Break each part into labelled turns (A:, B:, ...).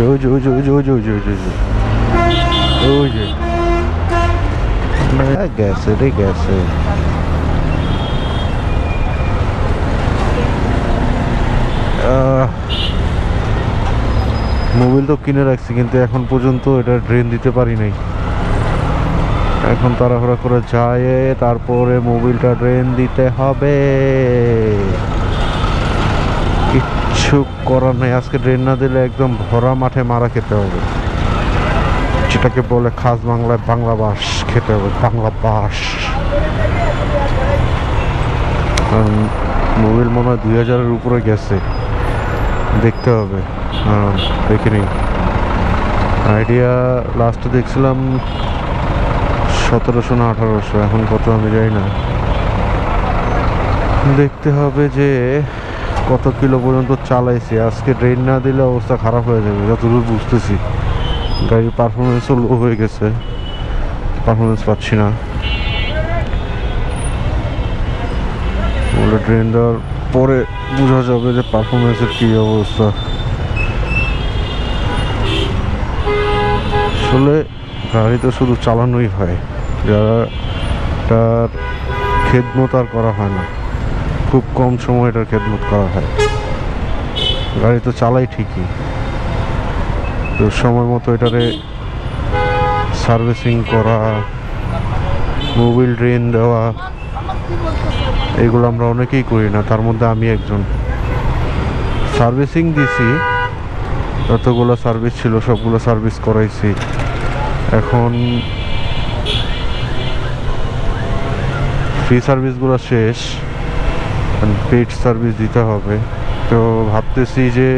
A: ওই যে গেছে রে গেছে। মোবাইল তো কিনে রাখছি, কিন্তু এখন পর্যন্ত এটা ড্রেন দিতে পারি নাই। এখন তাড়াহুড়া করে যায়, তারপরে মোবাইলটা ড্রেন দিতে হবে। কিচ্ছু করার নেই, আজকে ড্রেন না দিলে একদম ভরা মাঠে মারা খেতে হবে, যেটাকে বলে খাস বাংলায় বাংলা বাস খেতে হবে, বাংলা বাস। মোবাইল মনে হয় 2000-এর উপরে গেছে, দেখতে হবে। দেখিনি, আইডিয়া লাস্টে দেখছিলাম 1700 না 1800, এখন কত আমি জানি না। দেখতে হবে যে কত কিলো পর্যন্ত চালাইছি। আজকে ড্রেন না দিলে অবস্থা খারাপ হয়ে যাবে, যতদূর বুঝতেছি। গাড়ির পারফরমেন্সও লো হয়ে গেছে, পারফরমেন্স পাচ্ছি না। ড্রেন দেওয়ার পরে বোঝা যাবে যে পারফরমেন্সের কী অবস্থা। আসলে গাড়ি তো শুধু চালানোই হয়, যারা তার খেদমত আর করা হয় না, খুব কম সময় এটার খেদমত করা হয়। গাড়ি তো চালাই ঠিকই, তো সময় মতো এটারে সার্ভিসিং করা, মোবিল ড্রেন দেওয়া, এগুলো আমরা অনেকেই করি না, তার মধ্যে আমি একজন। সার্ভিসিং দিছি, যতগুলো সার্ভিস ছিল সবগুলো সার্ভিস করাইছি। এখন ফ্রি সার্ভিসগুলো শেষ, পেড সার্ভিস দিতে হবে। তো ভাবতেছি যে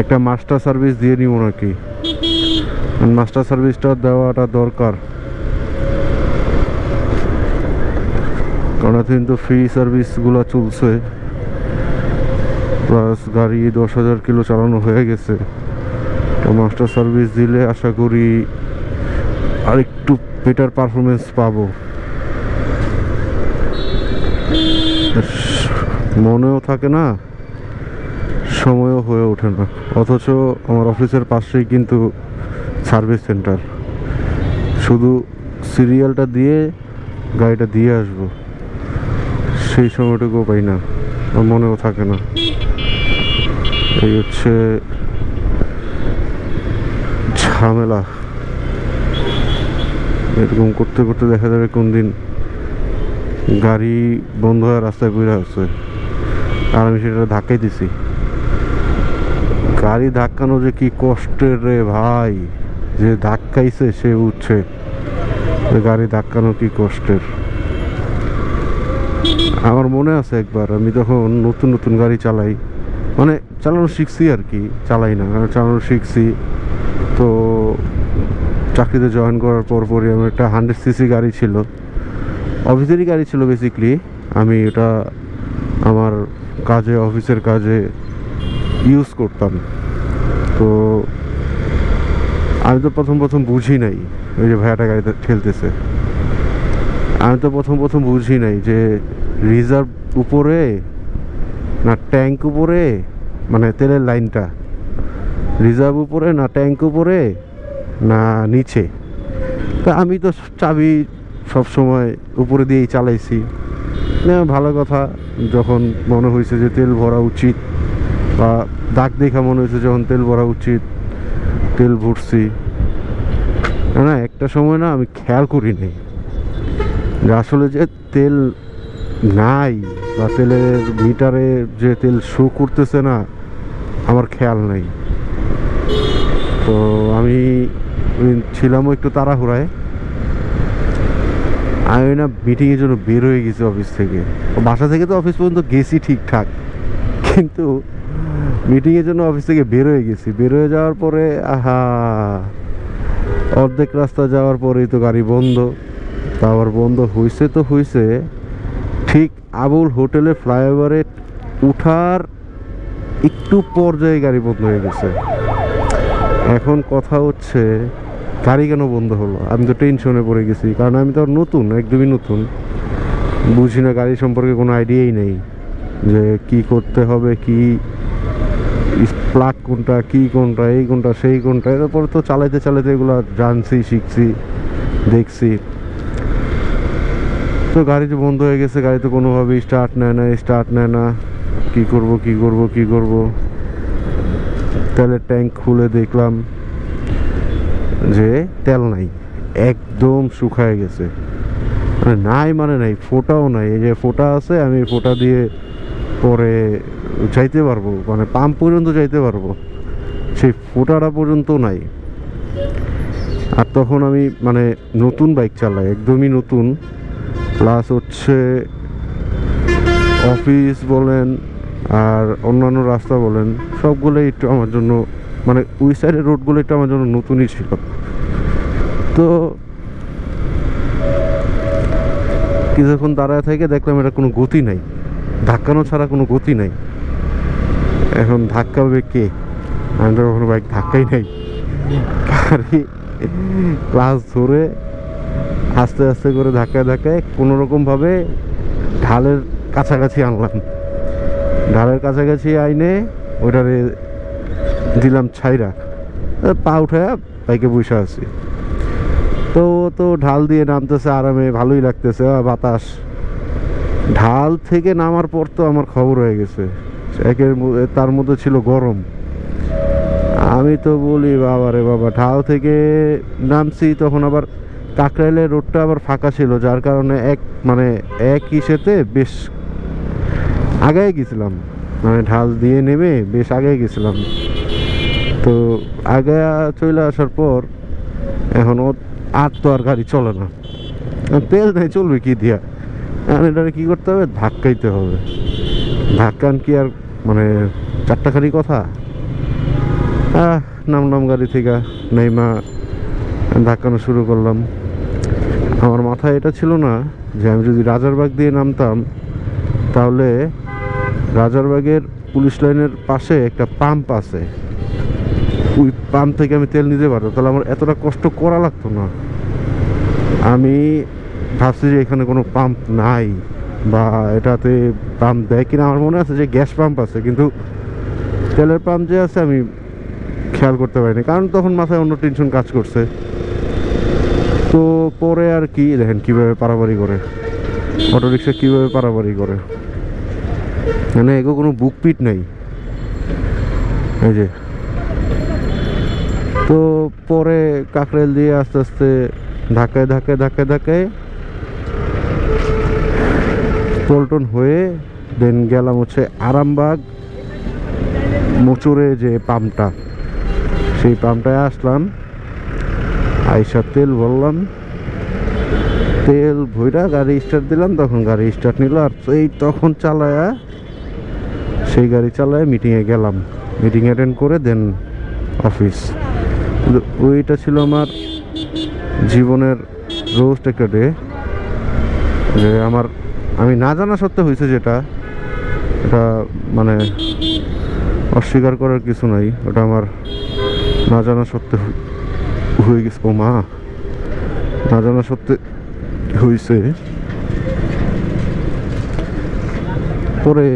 A: একটা মাস্টার সার্ভিস দিয়ে নিব নাকি, মাস্টার সার্ভিসটা দেওয়াটা দরকার। কারণ কিন্তু ফ্রি সার্ভিসগুলো চলছে, প্লাস গাড়ি 10,000 কিলো চালানো হয়ে গেছে। তো মাস্টার সার্ভিস দিলে আশা করি আর একটু বেটার পারফরমেন্স পাবো। মনেও থাকে না, সময়ও হয়ে ওঠে না। অথচ আমার অফিসের পাশেই কিন্তু সার্ভিস সেন্টার, শুধু সিরিয়ালটা দিয়ে গাড়িটা দিয়ে আসবো, সেই সময়টুকুও পাই না, মনেও থাকে না। এই হচ্ছে ঝামেলা। এরকম করতে করতে দেখা যাবে কোন দিন গাড়ি বন্ধ হয়ে রাস্তায় বের আছে, আর আমি সেটা ধাক্কাই দিছি। গাড়ি ধাক্কানো যে কি কষ্টের রে ভাই, যে ধাক্কাইছে সে বুঝছে গাড়ি ধাক্কানো কি কষ্টের। আমার মনে আছে একবার আমি তখন নতুন নতুন গাড়ি চালাই, মানে চালানো শিখছি আর কি, চালাই না, চালানো শিখছি। তো চাকরিতে জয়েন করার পরপরই আমার একটা 100cc গাড়ি ছিল, অফিসেরই গাড়ি ছিল বেসিকলি। আমি এটা আমার কাজে, অফিসের কাজে ইউজ করতাম। তো আমি তো প্রথম বুঝি নাই, ওই যে ভাইয়াটা গাড়িতে ঠেলতেছে, আমি তো প্রথম বুঝি নাই যে রিজার্ভ উপরে না ট্যাঙ্ক উপরে, মানে তেলের লাইনটা রিজার্ভ উপরে না ট্যাঙ্ক উপরে না নিচে। তা আমি তো চাবি সবসময় উপরে দিয়েই চালাইছি। ভালো কথা, যখন মনে হয়েছে যে তেল ভরা উচিত, বা দাগ দেখা মনে হয়েছে যখন তেল ভরা উচিত, তেল ভরছি। না একটা সময় না আমি খেয়াল করি নাই যে আসলে যে তেল নাই, বা তেলের মিটারে যে তেল শো করতেছে না, আমার খেয়াল নাই। তো আমি ছিলামও একটু তাড়াহুড়ায়, আমি না মিটিংয়ের জন্য বের হয়ে গেছি অফিস থেকে। বাসা থেকে তো অফিস পর্যন্ত গেছি ঠিকঠাক, কিন্তু মিটিংয়ের জন্য অফিস থেকে বের হয়ে গেছি। বের হয়ে যাওয়ার পরে অর্ধেক রাস্তা যাওয়ার পরেই তো গাড়ি বন্ধ। তা আবার বন্ধ হয়েছে তো হয়েছে, ঠিক আবুল হোটেলে ফ্লাইওভারে উঠার একটু পর্যায়ে গাড়ি বন্ধ হয়ে গেছে। এখন কথা হচ্ছে গাড়ি কেন বন্ধ হলো? আমি তো টেনশনে পড়ে গেছি, কারণ আমি তো নতুন, একদমই নতুন, বুঝি না গাড়ি সম্পর্কে কোনো আইডিয়াই নেই যে কি করতে হবে, কি প্লাগ কোনটা, কি কোনটা, এই কোনটা, সেই কোনটা। এরপর তো চালাইতে চালাইতে এগুলো জানছি, শিখছি, দেখছি। তো গাড়ি তো বন্ধ হয়ে গেছে, গাড়ি তো কোনোভাবেই স্টার্ট নেয় না। কি করব। তেলের ট্যাঙ্ক খুলে দেখলাম যে তেল নাই, একদম শুকায় গেছে। মানে নাই, ফোটাও নাই। এই যে ফোটা আছে, আমি ফোটা দিয়ে পরে যাইতে পারবো, মানে পাম্প পর্যন্ত যাইতে পারবো, সেই ফোটাটা পর্যন্ত নাই। আর তখন আমি মানে নতুন বাইক চালাই, একদমই নতুন। প্লাস হচ্ছে অফিস বলেন আর অন্যান্য রাস্তা বলেন, সবগুলোই একটু আমার জন্য, মানে ওই সাইডের রোডগুলো একটু আমার জন্য নতুনই ছিল। তো কিছুক্ষণ দাঁড়ায় থেকে দেখলাম এটা কোনো গতি নাই, ধাক্কানো ছাড়া কোনো গতি নাই। এখন ধাক্কাবে কে? আমি তো কখনো বাইক ধাক্কাই নাই। গাড়ি ক্লাস ধরে আস্তে আস্তে করে ধাক্কায় কোনোরকমভাবে ঢালের কাছাকাছি আনলাম। ঢালের কাছাকাছি আইনে ওইটারে দিলাম ছাইরা, পা উঠায় বাইকে বসে আছি। তো ঢাল দিয়ে নামতেছে আরামে, ভালোই লাগতেছে, বাতাস। ঢাল থেকে নামার পর তো আমার খবর হয়ে গেছে, তার মধ্যে ছিল গরম। আমি তো বলি বাবা রে বাবা, ঢাল থেকে নামছি তখন আবার কাকরাইলের রোডটা আবার ফাঁকা ছিল, যার কারণে এক ইসেতে বেশ আগায় গেছিলাম, মানে ঢাল দিয়ে নেমে বেশ আগায় গেছিলাম। তো আগে চলে আসার পর এখন আর তো আর গাড়ি চলে না, তেল নেই, চলবে কি দিয়া? এটাকে কি করতে হবে? ধাক্কাইতে হবে। ধাক্কান কি আর মানে চারটাখানি কথা? নামলাম গাড়ি থেকে, নেইমা ধাক্কানো শুরু করলাম। আমার মাথায় এটা ছিল না যে আমি যদি রাজারবাগ দিয়ে নামতাম তাহলে রাজারবাগের পুলিশ লাইনের পাশে একটা পাম্প আছে, ওই পাম্প থেকে আমি তেল নিতে পারবো, তাহলে আমার এতটা কষ্ট করা লাগতো না। আমি ভাবছি যে এখানে কোনো পাম্প নাই, বা এটাতে পাম্প দেয় কিনা। আমার মনে আছে যে গ্যাস পাম্প আছে, কিন্তু তেলের পাম্প যে আছে আমি খেয়াল করতে পারিনি, কারণ তখন মাথায় অন্য টেনশন কাজ করছে। তো পরে আর কি দেখেন কীভাবে পারাপারি করে, অটোরিক্সা কীভাবে পারাপারি করে, মানে এগো কোনো বুকপিট নাই। এই যে তো পরে কাকরাইল দিয়ে আস্তে আস্তে ধাক্কায় পল্টন হয়ে দেন গেলাম হচ্ছে আরামবাগ মোচরে যে পাম্পটা, সেই পাম্পটায় আসলাম। আইসা তেল ভরলাম, তেল ভইরা গাড়ি স্টার্ট দিলাম, তখন গাড়ি স্টার্ট নিল। আর এই তখন সেই গাড়ি চালায় মিটিংয়ে গেলাম, মিটিং অ্যাটেন্ড করে দেন অফিস। কিন্তু ওইটা ছিল আমার জীবনের রোস্ট একটা ডে, যে আমি না জানা সত্ত্বেও হয়েছে যেটা, এটা মানে অস্বীকার করার কিছু নাই, ওটা আমার না জানা সত্ত্বেও হয়ে গেছে। ও মা, না জানা সত্ত্বে হয়েছে। পরে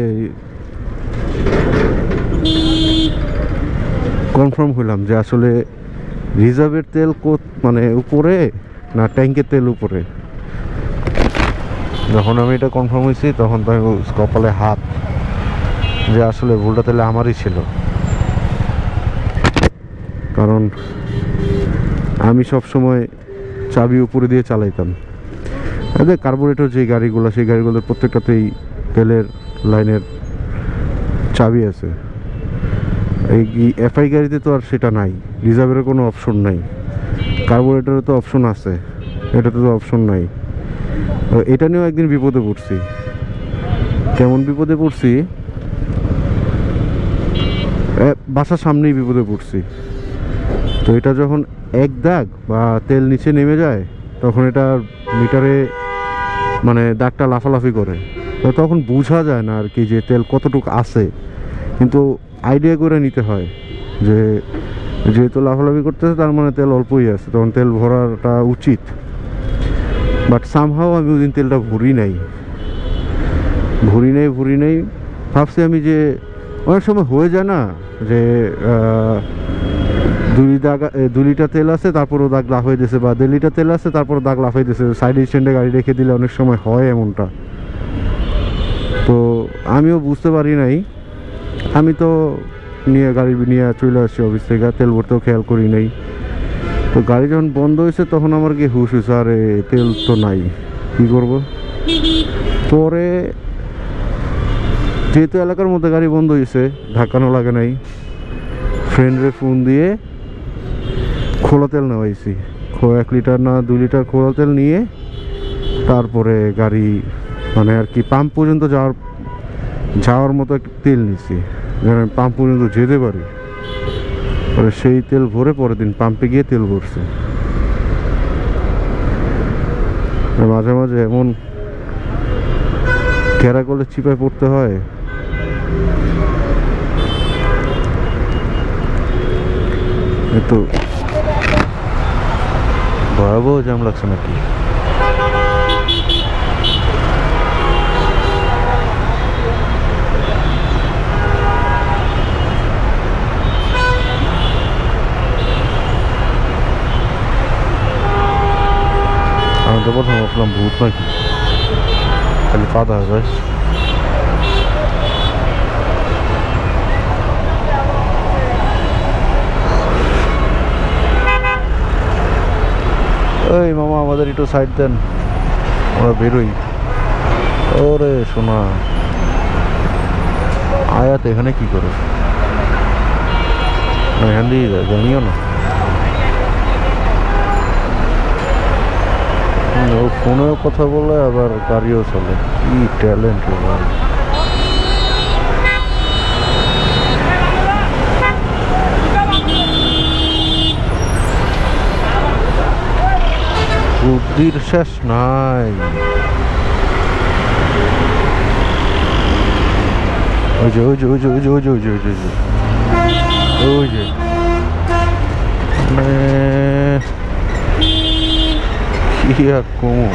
A: কনফার্ম হইলাম যে আসলে রিজার্ভের তেল মানে উপরে না ট্যাঙ্কের তেল উপরে। যখন আমি এটা কনফার্ম হয়েছি তখন তো আমি কপালে হাত, যে আসলে ভুলটা তাহলে আমারই ছিল। কারণ আমি সবসময় চাবি উপরে দিয়ে চালাইতাম। কার্বোরেটর যে গাড়িগুলো, সেই গাড়িগুলোর প্রত্যেকটাতেই তেলের লাইনের চাবি আছে। এই এফআই গাড়িতে তো আর সেটা নাই, রিজার্ভের কোনো অপশন নাই। কার্বোরেটরে তো অপশন আছে, এটাতে তো অপশন নাই। এটা নিয়েও একদিন বিপদে পড়ছি। কেমন বিপদে পড়ছি? বাসার সামনেই বিপদে পড়ছি। তো এটা যখন এক দাগ বা তেল নিচে নেমে যায়, তখন এটা মিটারে মানে দাগটা লাফালাফি করে, তো তখন বোঝা যায় না আর কি যে তেল কতটুকু আছে। কিন্তু আইডিয়া করে নিতে হয় যে যেহেতু লাফালাফি করতেছে তার মানে তেল অল্পই আছে, তখন তেল ভরাটা উচিত। বাট সামহাও আমি ওই দিন তেলটা ভরি নাই। ভাবছি আমি যে অনেক সময় হয়ে যায় না যে 2 লিটার তেল আছে তারপরও দাগ লাফাই দিয়েছে, বা 1.5 লিটার তেল আছে তারপর দাগ লাফাই দিয়েছে। সাইড স্ট্যান্ডে গাড়ি রেখে দিলে অনেক সময় হয় এমনটা। তো আমিও বুঝতে পারি নাই, আমি তো গাড়ি নিয়ে চলে আসছি অফিস থেকে, তেল ভরতেও খেয়াল করি নাই। তো গাড়ি যখন বন্ধ হয়েছে তখন আমার গিয়ে হুশ হয়েছে, আরে তেল তো নাই, কী করবো। পরে যেহেতু এলাকার মধ্যে গাড়ি বন্ধ হয়েছে, ধাক্কানো লাগে নাই, ফ্রেন্ডরে ফোন দিয়ে খোলা তেল নেওয়াইছি। 1 লিটার না 2 লিটার খোলা তেল নিয়ে তারপরে গাড়ি মানে আর কি পাম্প পর্যন্ত যাওয়ার মতো একটা তেল নিছি, যেন পাম্প পর্যন্ত যেতে পারি। পরে সেই তেল ভরে পরের দিন পাম্পে গিয়ে তেল ভরছে। মাঝে মাঝে এমন ঘেরা করলে চিপায় পড়তে হয়। তো ভয়াবহ জ্যাম লাগছে নাকি। আমি তো প্রথম ভাবলাম ভূত নাকি, খালি কাদা হয়ে যায়। ওই মামা আমাদের একটু সাইড দেন, আমরা বেরোই। ওরে শোনা আয়াত এখানে কি করে, এখান দিয়ে যায় জানিও না। ও ফোনেও কথা বলে আবার গাড়িও চলে, কি ট্যালেন্ট ও ভাই। বুদ্ধির শেষ নাই। ওই যে ওই যে ওই যে ওই যে ওই যে ওই যে ওই যে ওই যে কি আর কমো,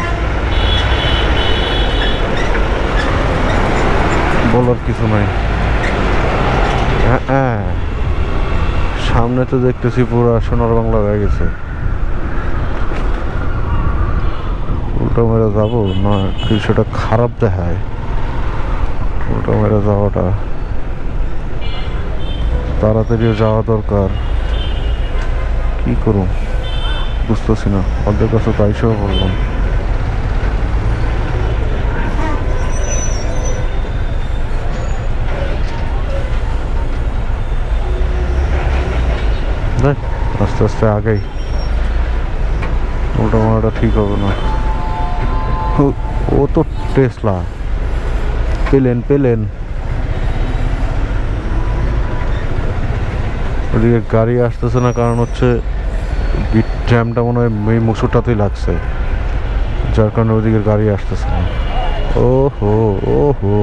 A: বলার কিছু নাই। হ্যাঁ সামনে তো দেখতেছি পুরো সোনার বাংলা হয়ে গেছে। উল্টো মেরে যাবো না কিছুটা খারাপ দেখায়, উল্টো মেরে যাওয়াটা তাড়াতাড়িও যাওয়া দরকার। কি করুন বুঝতেছি না, ওদের কাছে তাই সব বললাম। দেখ আস্তে আস্তে আগেই, উল্টো মারাটা ঠিক হবে না। ও তো টেসলা পেলেন ওদিকে গাড়ি আসতেছে না, কারণ হচ্ছে জ্যামটা মনে হয় এই মুসুরটাতেই লাগছে, যার কারণে ওদিকে গাড়ি আসতেছে না। ওহো ওহো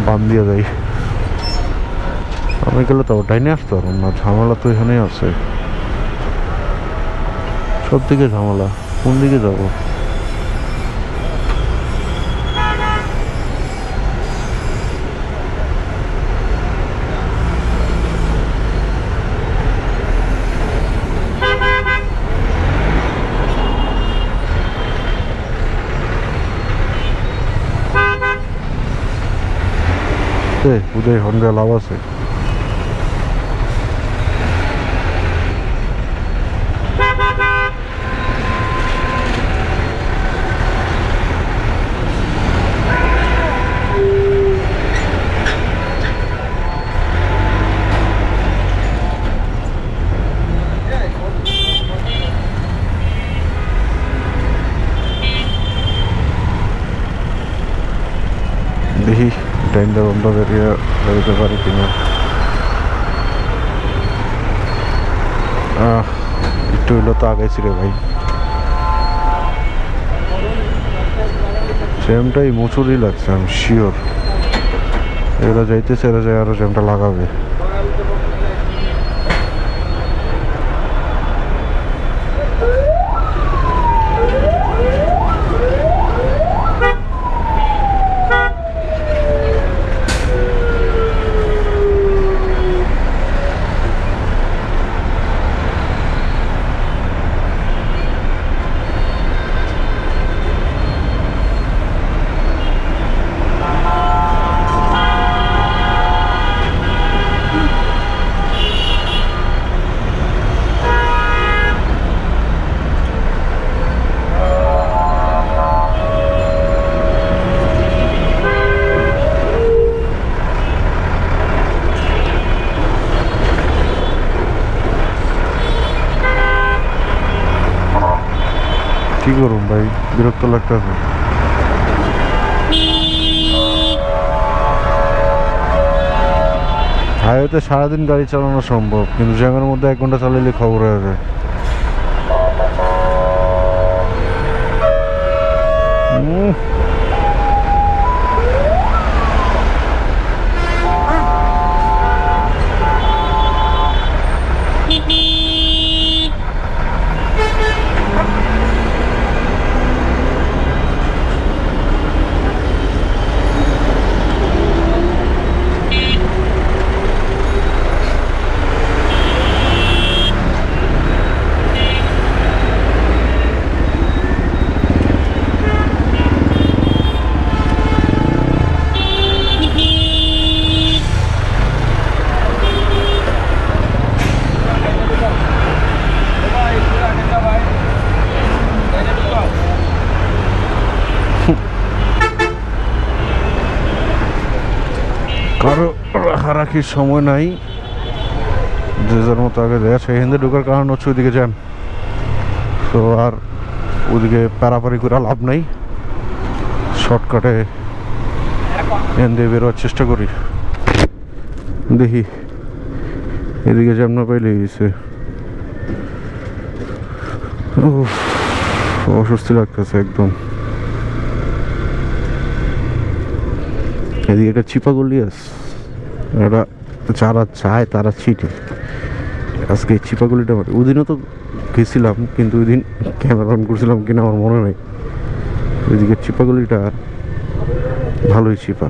A: বান দিয়ে যাই। আমি গেলে তো ওটাই নিয়ে আসতে পারবো না, ঝামেলা তো এখানেই আছে, সব দিকে ঝামেলা। কোন দিকে যাবো? উদয় হন্ডা লাভ আছে। দেখি টাইমটা বন্ধ বেরোতে পারি কিনা। একটু হইলো তো আগাইছি রে ভাই। জ্যামটাই মোচুরই লাগছে, আমি শিওর এরা যাইতেছে, এরা যায় আরো জ্যামটা লাগাবে। কি করুন ভাই, বিরক্ত লাগতেছে। হাইওয়েতে সারাদিন গাড়ি চালানো সম্ভব, কিন্তু জ্যামের মধ্যে 1 ঘন্টা চালাইলে খবর হয়ে যায়। কারো রাখারাখির সময় নাই, যে যার মতো আগে দেয়। সেখানে ঢোকার কারণ হচ্ছে ওইদিকে জ্যাম, তো আর ওদিকে পারাপারি করে লাভ নাই। শর্টকাটে এন দিয়ে বেরোয়ার চেষ্টা করি, দেখি এদিকে জ্যাম না পাইলে গেছে। অস্বস্তি লাগতেছে একদম। এদিকে একটা চিপাগুলি আছে, এটা যারা চায় তারা ছিটে। আজকে চিপাগুলিটা ওদিনও তো গেছিলাম, কিন্তু ওই দিন ক্যামেরা অন করছিলাম কিনা আমার মনে নেই। এদিকে চিপাগুলিটা ভালোই চিপা,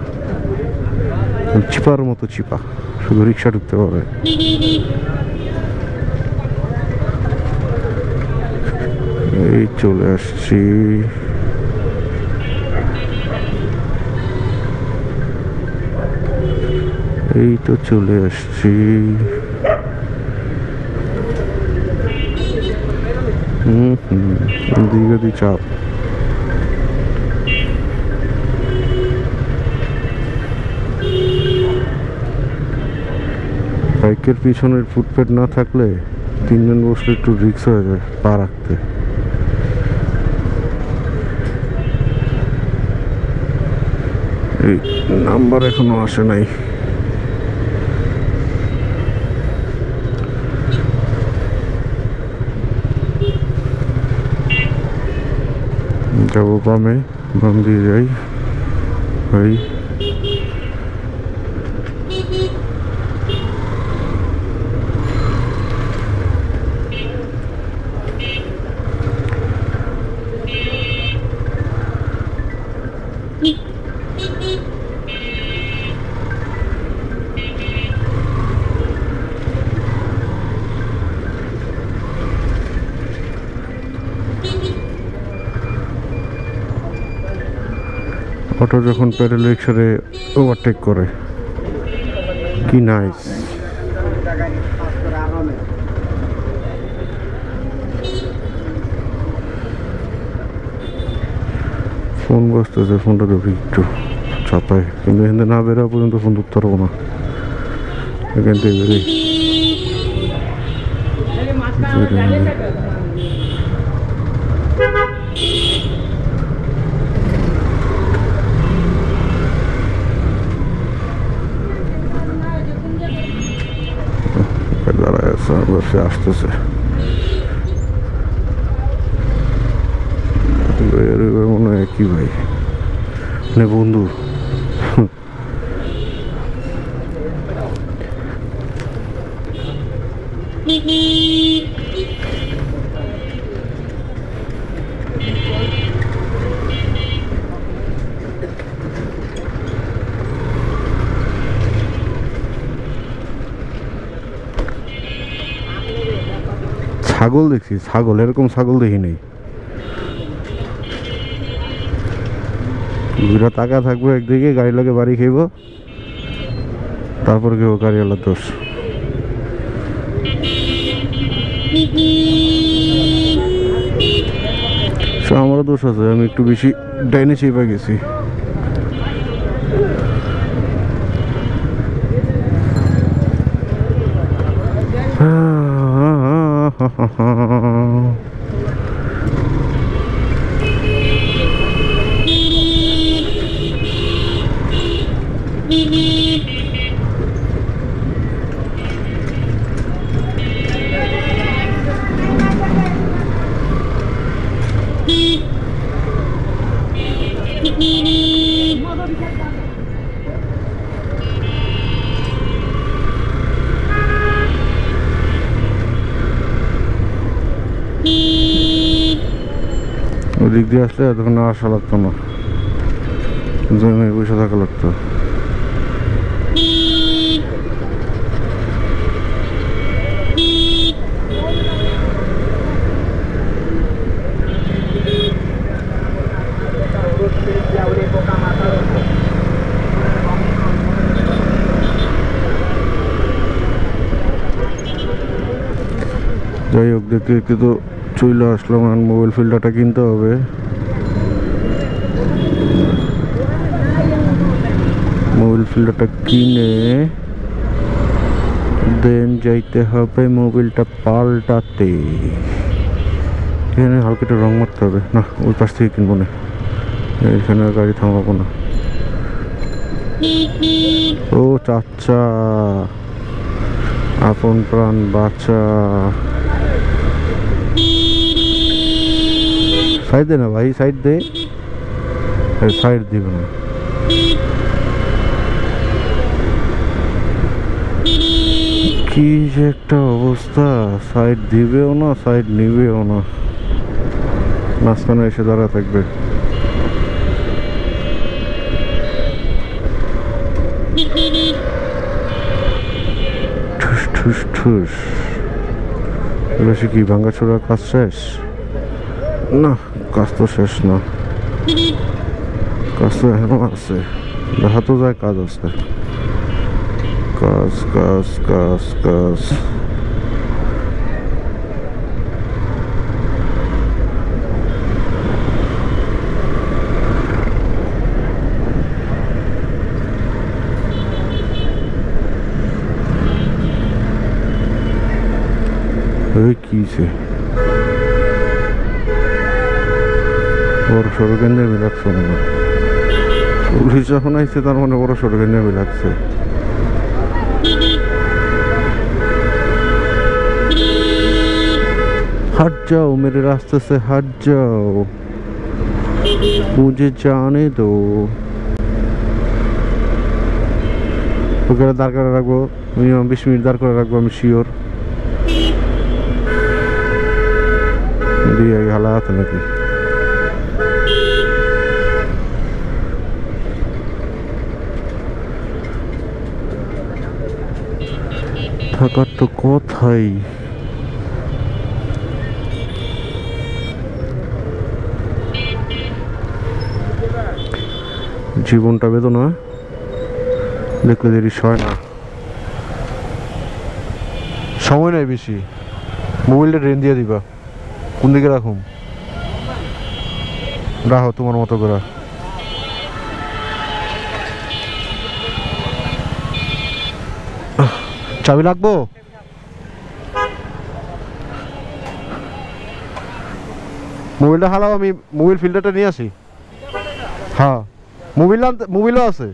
A: চিপার মতো চিপা, শুধু রিক্সা ঢুকতে পারবে। এই চলে আসছি, এই তো চলে আসছি। দীর্ঘ চাপ। বাইকের পিছনের ফুটপ্যাড না থাকলে 3 জন বসলে একটু রিস্ক হয়ে যায় পা রাখতে। এই নাম্বার এখনো আসে নাই। যাবো বামে, বাম দিয়ে যাই ভাই। অটো যখন প্যাডেল রিক্সারে ওভারটেক করে, কি নাইস। ফোন বসতেছে, ফোনটা দেখি একটু চাপায়, কিন্তু এখানে না বেরোয়া পর্যন্ত ফোন ধরতে পারবো না। এখান থেকে বেরোই দাঁড়ায় আসতেছে। মনে হয় কি ভাই, মানে বন্ধু ছাগল দেখছি, ছাগল এরকম ছাগল দেখি নাই। ঘুরা টাকা থাকবো একদিকে, গাড়ি লাগে বাড়ি খাইব, তারপর কেউ গাড়িওয়ালার দোষ। আমারও দোষ আছে, আমি একটু বেশি ডাইনে চেপে গেছি। ওদিক দিয়ে আসলে এতক্ষণ আসা লাগতো না, জমে বসে থাকা লাগতো। যাই হোক, দেখতে দেখতে তো চলে আসলাম। আর মোবাইল ফিল্টারটা কিনতে হবে। মোবাইল ফিল্টারটা কিনে দেন যাইতে হবে মোবাইলটা পাল্টাতে। এখানে হালকা একটু রং মারতে হবে। না, ওই পাশ থেকে কিনবো না, এখানে গাড়ি থামাবো না। ও চাচা, আপন প্রাণ বাঁচা। সাইড দে না ভাই, সাইড দে। সাইড দিবে না। কি যে একটা অবস্থা, সাইড দিবেও না, সাইড নিবেও না, মাঝখানে এসে দাঁড়া থাকবে। ঠুস ঠুস ঠুস। বেশি কি ভাঙ্গাচোরা কাজ শেষ? না, কাজ তো শেষ না, কাজ তো এখনো আছে। দেখা তো যায় কাজ আছে। কাজ কাজ কাজ কাজ। কিছে বড় সড়কের লাগছে মনে হয়। পুলিশ যখন আইছে তার মানে বড় সড়কের নেমে লাগছে। हट जाओ मेरे रास्ते से, हट जाओ, मुझे जाने दो। ওখানে দাঁড় করে রাখবো, মিনিমাম 20 মিনিট দাঁড় করে রাখবো, আমি শিওর। দিয়ে হালা আছে নাকি? থাকার তো কথাই। জীবনটা বেদনা, দেখলে দেরি হয় না। সময় নাই বেশি, মোবাইলটা ট্রেন দিয়ে দিবা। কোন দিকে রাখুম? রাখো তোমার মতো করে। চাবি লাগবো? মোবাইলটা হালাও, আমি মোবাইল ফিল্টারটা নিয়ে আসি। হ্যাঁ, মোবাইলও আছে।